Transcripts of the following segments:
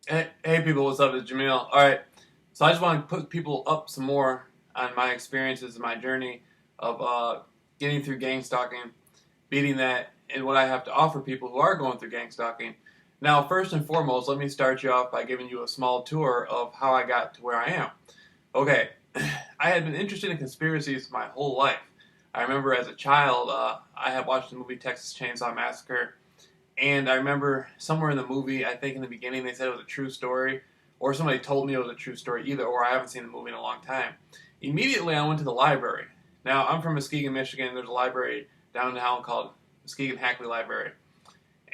Hey people, what's up? It's Jamil. All right, so I just want to put people up some more on my experiences and my journey of getting through gang stalking, beating that, and what I have to offer people who are going through gang stalking. Now, first and foremost, let me start you off by giving you a small tour of how I got to where I am. Okay, I had been interested in conspiracies my whole life. I remember as a child, I had watched the movie Texas Chainsaw Massacre. And I remember somewhere in the movie, I think in the beginning they said it was a true story, or somebody told me it was a true story, either or. I haven't seen the movie in a long time. Immediately, I went to the library. Now, I'm from Muskegon, Michigan. There's a library downtown called Muskegon Hackley Library.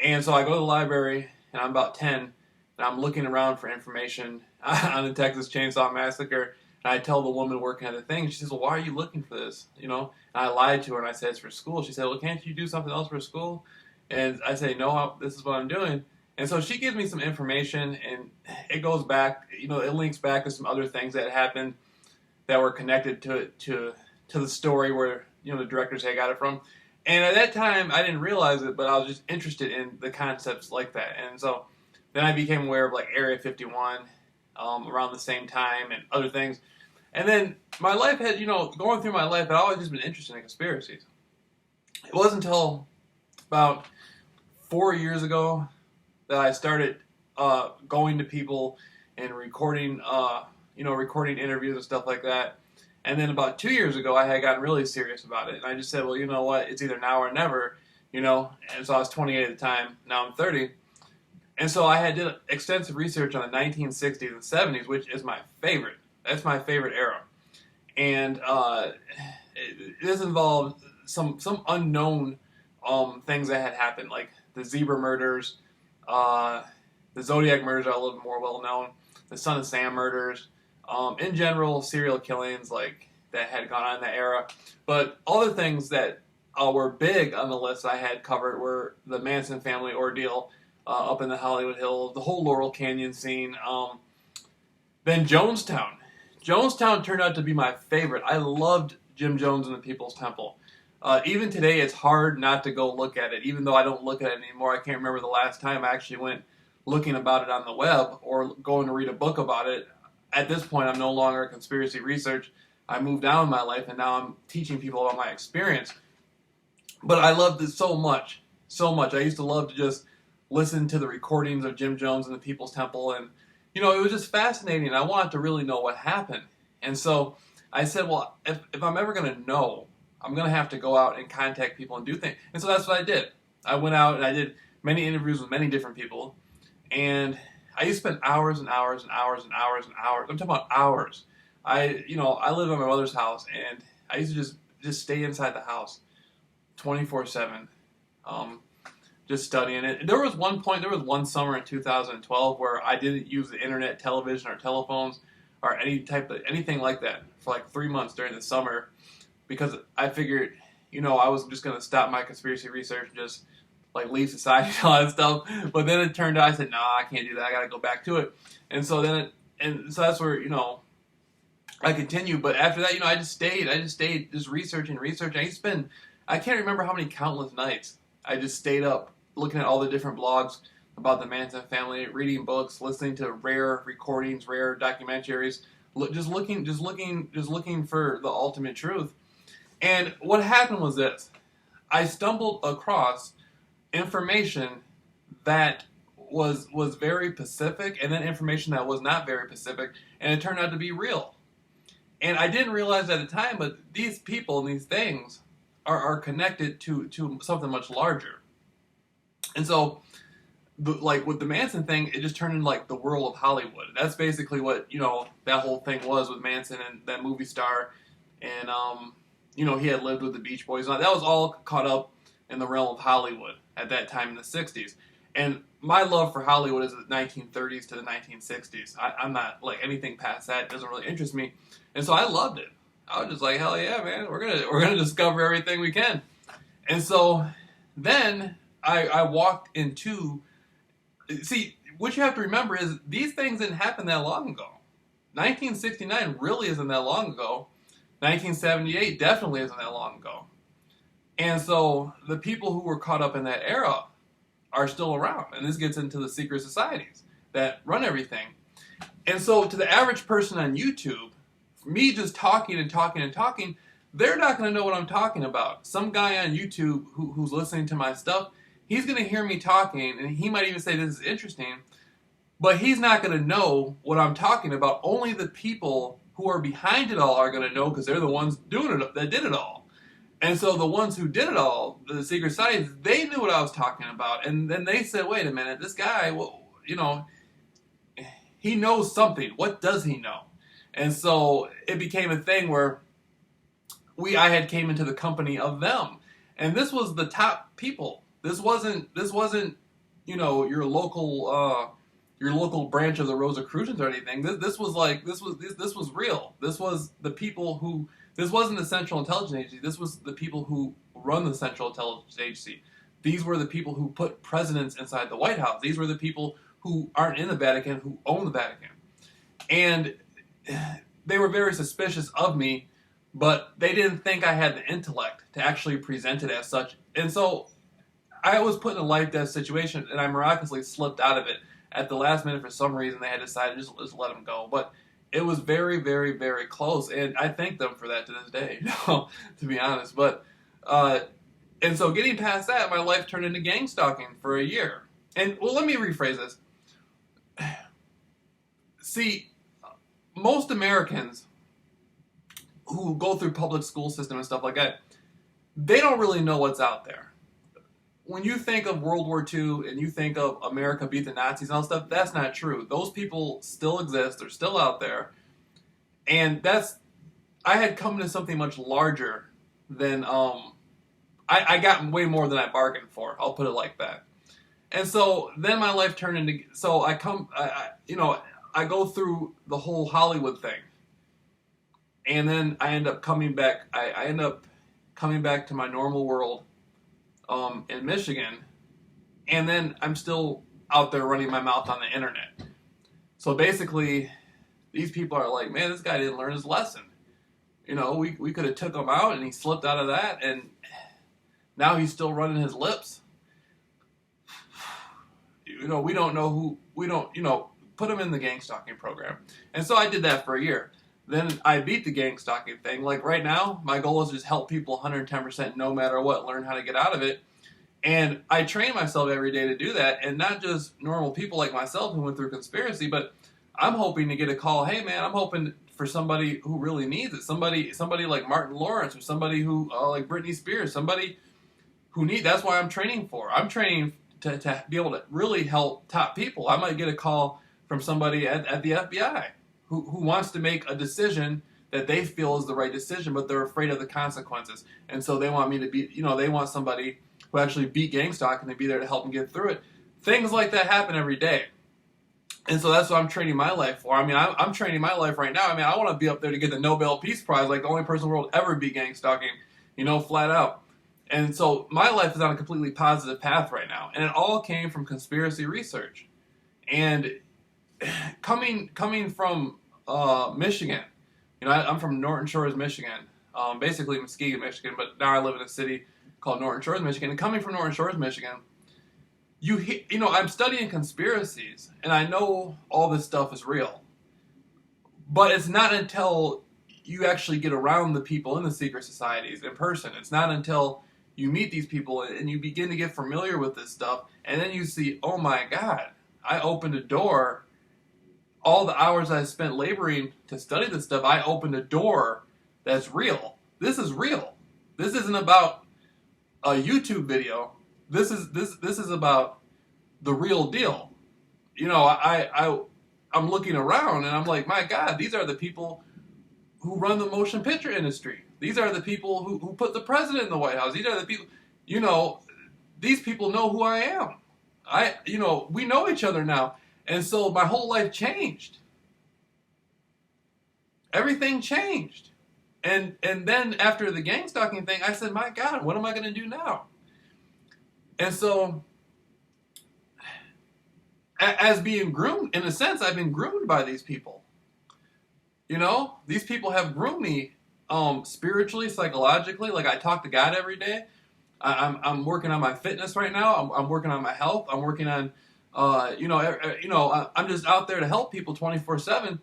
And so I go to the library, and I'm about 10, and I'm looking around for information on the Texas Chainsaw Massacre. And I tell the woman working at the thing, she says, "Well, why are you looking for this?" And I lied to her, and I said, "It's for school." She said, "Well, can't you do something else for school?" And I say, "No, this is what I'm doing." And so she gives me some information, and it goes back, it links back to some other things that happened that were connected to the story where, the directors had got it from. And at that time, I didn't realize it, but I was just interested in the concepts like that. And so then I became aware of like Area 51 around the same time and other things. And then my life had, going through my life, I'd always just been interested in conspiracies. It wasn't until about 4 years ago that I started going to people and recording, recording interviews and stuff like that. And then about 2 years ago, I had gotten really serious about it, and I just said, "Well, you know what? It's either now or never." And so I was 28 at the time. Now I'm 30, and so I had did extensive research on the 1960s and 70s, which is my favorite. That's my favorite era, and this involved some unknown things that had happened, like the zebra murders, uh, the Zodiac murders are a little bit more well known, the Son of Sam murders, in general, serial killings like that had gone on in that era. But other things that were big on the list I had covered were the Manson family ordeal up in the Hollywood Hills, the whole Laurel Canyon scene, then Jonestown. Jonestown turned out to be my favorite. I loved Jim Jones and the People's Temple. Even today, it's hard not to go look at it. Even though I don't look at it anymore, I can't remember the last time I actually went looking about it on the web or going to read a book about it. At this point, I'm no longer a conspiracy research. I moved on in my life, and now I'm teaching people about my experience. But I loved it so much, so much. I used to love to just listen to the recordings of Jim Jones and the People's Temple, and it was just fascinating. I wanted to really know what happened, and so I said, well, if I'm ever going to know, I'm going to have to go out and contact people and do things. And so that's what I did. I went out and I did many interviews with many different people, and I used to spend hours and hours and hours and hours and hours. I'm talking about hours. I lived at my mother's house, and I used to just stay inside the house 24/7, just studying it. There was one summer in 2012 where I didn't use the internet, television, or telephones, or anything like that for like 3 months during the summer, because I figured, I was just gonna stop my conspiracy research and just like leave society and all that stuff. But then it turned out I said, "No, I can't do that. I got to go back to it." And so that's where I continued. But after that, I just stayed. Just researching. I can't remember how many countless nights I just stayed up looking at all the different blogs about the Manson family, reading books, listening to rare recordings, rare documentaries, just looking for the ultimate truth. And what happened was this: I stumbled across information that was very Pacific, and then information that was not very Pacific, and it turned out to be real. And I didn't realize at the time, but these people and these things are connected to something much larger. And so, like with the Manson thing, it just turned into like the world of Hollywood. That's basically what that whole thing was with Manson and that movie star, and he had lived with the Beach Boys. And that was all caught up in the realm of Hollywood at that time in the 60s. And my love for Hollywood is the 1930s to the 1960s. I'm not like anything past that. It doesn't really interest me. And so I loved it. I was just like, hell yeah, man, we're gonna discover everything we can. And so then I walked into, see, what you have to remember is these things didn't happen that long ago. 1969 really isn't that long ago. 1978 definitely isn't that long ago. And so the people who were caught up in that era are still around. And this gets into the secret societies. that run everything. And so to the average person on YouTube, me just talking and talking and talking, they're not going to know what I'm talking about. Some guy on YouTube who's listening to my stuff, he's going to hear me talking, and he might even say this is interesting, but he's not going to know what I'm talking about. Only the people who are behind it all are going to know, because they're the ones doing it, that did it all. And so the ones who did it all, the secret societies, they knew what I was talking about. And then they said, wait a minute, this guy, well, he knows something. What does he know? And so it became a thing where I had came into the company of them. And this was the top people. This wasn't your local branch of the Rosicrucians or anything. This was real. This was the people who, this wasn't the Central Intelligence Agency. This was the people who run the Central Intelligence Agency. These were the people who put presidents inside the White House. These were the people who aren't in the Vatican, who own the Vatican. And they were very suspicious of me, but they didn't think I had the intellect to actually present it as such. And so I was put in a life-death situation, and I miraculously slipped out of it. At the last minute, for some reason, they had decided to just let him go. But it was very, very, very close, and I thank them for that to this day, to be honest. But and so getting past that, my life turned into gang stalking for a year. And, well, let me rephrase this. See, most Americans who go through public school system and stuff like that, they don't really know what's out there. When you think of World War II and you think of America beat the Nazis and all that stuff, that's not true. Those people still exist. They're still out there. And I had come to something much larger than, I got way more than I bargained for. I'll put it like that. And so then my life turned into, so I go through the whole Hollywood thing. And then I end up coming back, I end up coming back to my normal world in Michigan, and then I'm still out there running my mouth on the internet. So basically, these people are like, man, this guy didn't learn his lesson. We could have took him out, and he slipped out of that, and now he's still running his lips. We don't know put him in the gang stalking program. And so I did that for a year. Then I beat the gang stalking thing. Like right now, my goal is to just help people 110% no matter what, learn how to get out of it. And I train myself every day to do that, and not just normal people like myself who went through conspiracy, but I'm hoping to get a call, hey man, I'm hoping for somebody who really needs it. Somebody like Martin Lawrence, or somebody who, like Britney Spears, somebody who that's why I'm training for. I'm training to be able to really help top people. I might get a call from somebody at the FBI who wants to make a decision that they feel is the right decision, but they're afraid of the consequences. And so they want me to be, they want somebody who actually beat gang stalking to be there to help them get through it. Things like that happen every day. And so that's what I'm training my life for. I mean, I'm training my life right now. I mean, I want to be up there to get the Nobel Peace Prize, like the only person in the world ever beat gang stalking, flat out. And so my life is on a completely positive path right now. And it all came from conspiracy research. And coming from Michigan, I'm from Norton Shores, Michigan, basically Muskegon, Michigan, but now I live in a city called Norton Shores, Michigan. And coming from Norton Shores, Michigan, I'm studying conspiracies, and I know all this stuff is real. But it's not until you actually get around the people in the secret societies in person. It's not until you meet these people and you begin to get familiar with this stuff, and then you see, oh my God, I opened a door. All the hours I spent laboring to study this stuff, I opened a door that's real. This is real. This isn't about a YouTube video. This is about the real deal. I'm looking around and I'm like, my God, these are the people who run the motion picture industry. These are the people who put the president in the White House. These are the people, these people know who I am. We know each other now. And so my whole life changed. Everything changed. And then after the gang stalking thing, I said, my God, what am I going to do now? And so, as being groomed, in a sense, I've been groomed by these people. These people have groomed me spiritually, psychologically. Like, I talk to God every day. I'm working on my fitness right now. I'm working on my health. I'm working on I'm just out there to help people 24/7,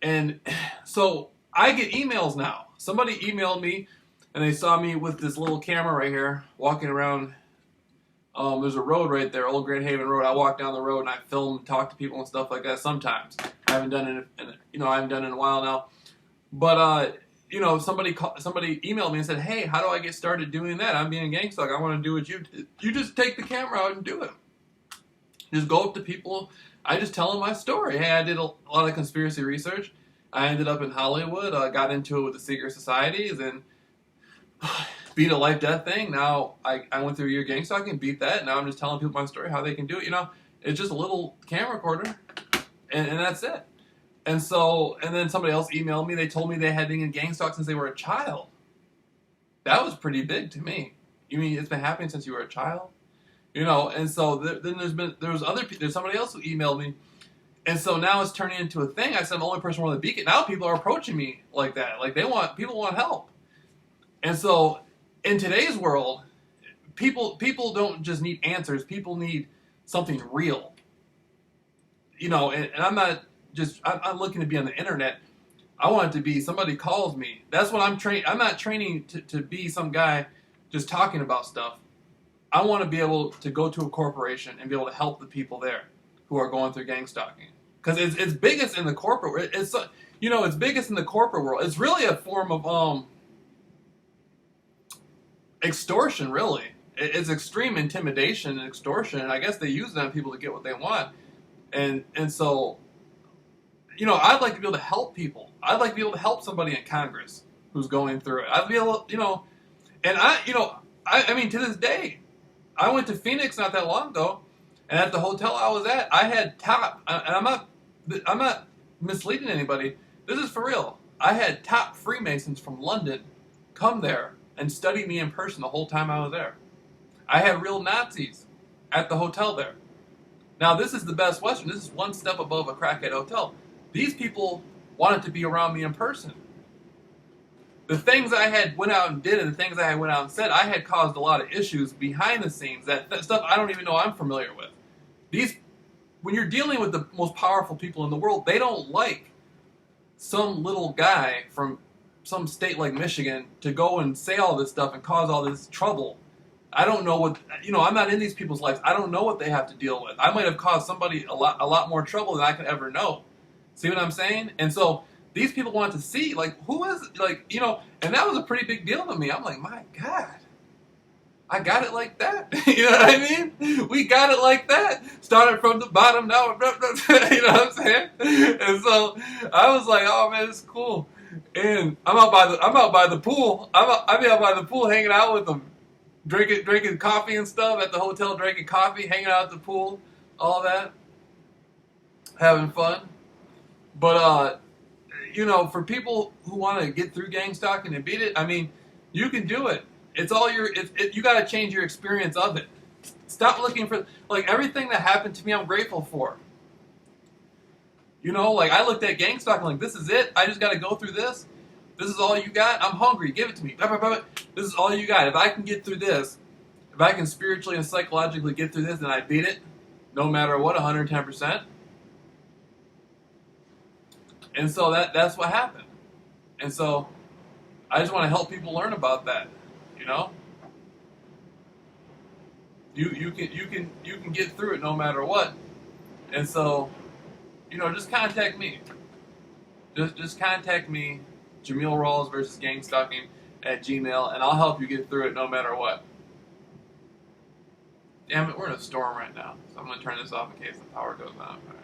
and so I get emails now. Somebody emailed me, and they saw me with this little camera right here, walking around. There's a road right there, Old Grand Haven Road. I walk down the road and I film, talk to people and stuff like that. Sometimes I haven't done it, I haven't done it in a while now. But somebody emailed me and said, "Hey, how do I get started doing that? I'm being a gang stalker. I want to do what you did." You just take the camera out and do it. Just go up to people. I just tell them my story. Hey, I did a lot of conspiracy research. I ended up in Hollywood. Got into it with the secret societies and beat a life-death thing. Now, I went through a year gang stalking, beat that. Now I'm just telling people my story, how they can do it. It's just a little camera recorder, and that's it. And then somebody else emailed me. They told me they had been in gang stalk since they were a child. That was pretty big to me. You mean it's been happening since you were a child? And so then there's somebody else who emailed me. And so now it's turning into a thing. I said I'm the only person willing to beat it. Now people are approaching me like that. Like people want help. And so in today's world, people don't just need answers. People need something real. And I'm not I'm looking to be on the internet. I want it to be somebody calls me. That's what I'm trained. I'm not training to be some guy just talking about stuff. I want to be able to go to a corporation and be able to help the people there who are going through gang stalking. Because it's biggest in the corporate. It's biggest in the corporate world. It's really a form of extortion. Really, it's extreme intimidation and extortion. And I guess they use it on people to get what they want. And so, I'd like to be able to help people. I'd like to be able to help somebody in Congress who's going through it. I'd be able, and I mean, to this day, I went to Phoenix not that long ago, and at the hotel I was at, I had and I'm not misleading anybody. This is for real. I had top Freemasons from London come there and study me in person the whole time I was there. I had real Nazis at the hotel there. Now, this is the Best Western. This is one step above a crackhead hotel. These people wanted to be around me in person. The things I had went out and did and the things I had went out and said, I had caused a lot of issues behind the scenes. That stuff I don't even know I'm familiar with. When you're dealing with the most powerful people in the world, they don't like some little guy from some state like Michigan to go and say all this stuff and cause all this trouble. I don't know what, I'm not in these people's lives. I don't know what they have to deal with. I might have caused somebody a lot more trouble than I could ever know. See what I'm saying? And so these people want to see, who is, and that was a pretty big deal to me. I'm like, my God, I got it like that. You know what I mean? We got it like that. Started from the bottom, now, you know what I'm saying? And so I was like, oh man, it's cool. And I'm out by the pool. I'll be out by the pool hanging out with them, drinking coffee and stuff at the hotel, drinking coffee, hanging out at the pool, all that, having fun. But for people who want to get through gang stalking and beat it, I mean, you can do it. It's all you got to change your experience of it. Stop looking for, everything that happened to me, I'm grateful for. I looked at gang stalking this is it. I just got to go through this. This is all you got. I'm hungry. Give it to me. This is all you got. If I can get through this, if I can spiritually and psychologically get through this, then I beat it, no matter what, 110%. And so that's what happened. And so I just want to help people learn about that. You can get through it no matter what. And so, just contact me. Just contact me, Jamil Rawls versus gang stalking at Gmail, and I'll help you get through it no matter what. Damn it, we're in a storm right now, so I'm gonna turn this off in case the power goes out. All right.